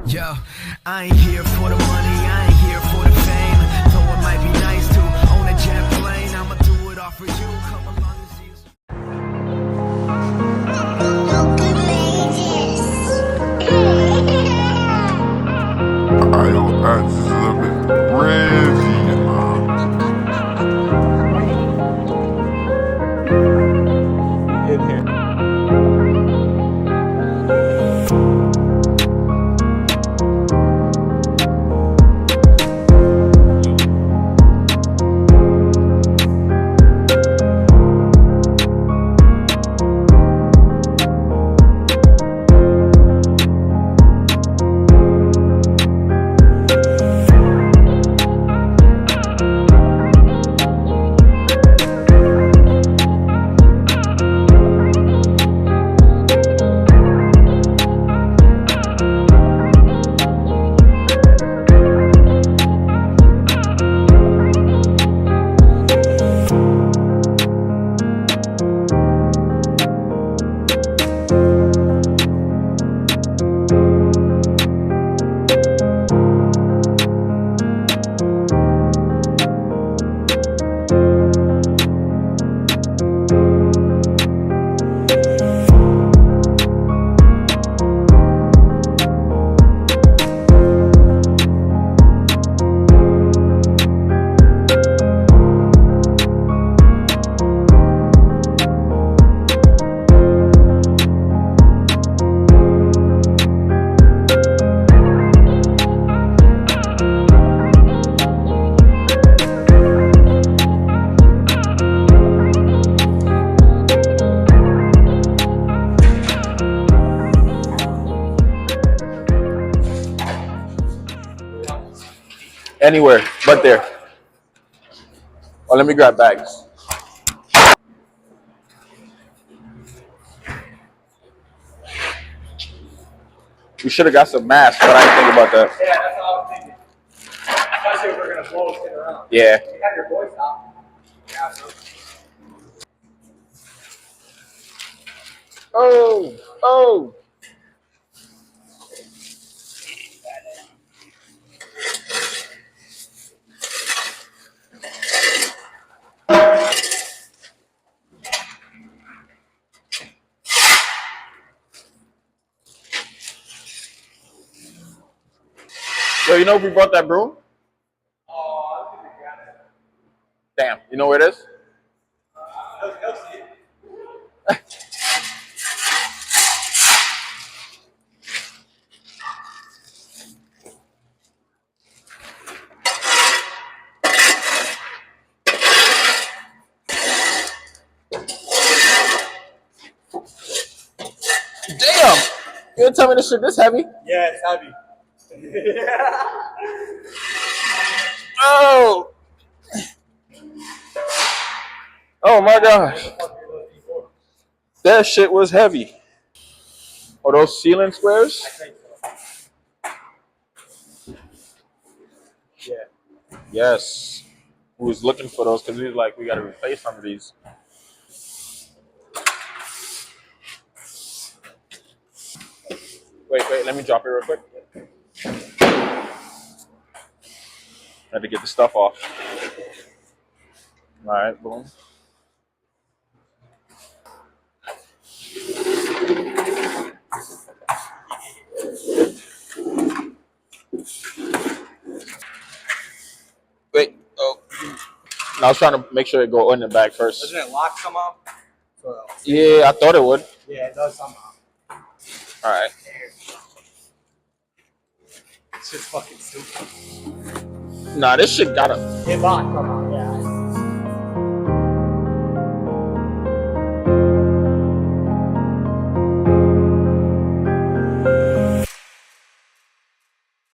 Yo, I ain't here for the money, I ain't here for the fame. Though it might be nice to own a jet plane, I'ma do it all for you. Come along and see us. Yo, that's a bit crazy, man. In here. Anywhere but there. Oh, let me grab bags. We should have got some masks, but I didn't think about that. Yeah, that's what I was thinking. Especially if we're gonna blow shit around. Yeah. You have your voice out. Yeah, so. Oh. Yo, you know if we brought that broom? Oh, I think we got it. Damn. You know where it is? He'll see it. Damn. You didn't tell me this shit this heavy. Yeah, it's heavy. Yeah. Oh. Oh my gosh. That shit was heavy. Are those ceiling squares? Yeah. Yes. We was looking for those because we was like, we got to replace some of these. Wait, let me drop it real quick. Had to get the stuff off. All right, boom. Wait, oh. I was trying to make sure it go in the bag first. Doesn't it lock somehow? Yeah, I thought it would. Yeah, it does somehow. All right. It's just fucking stupid. Nah, this shit gotta. It locked somehow.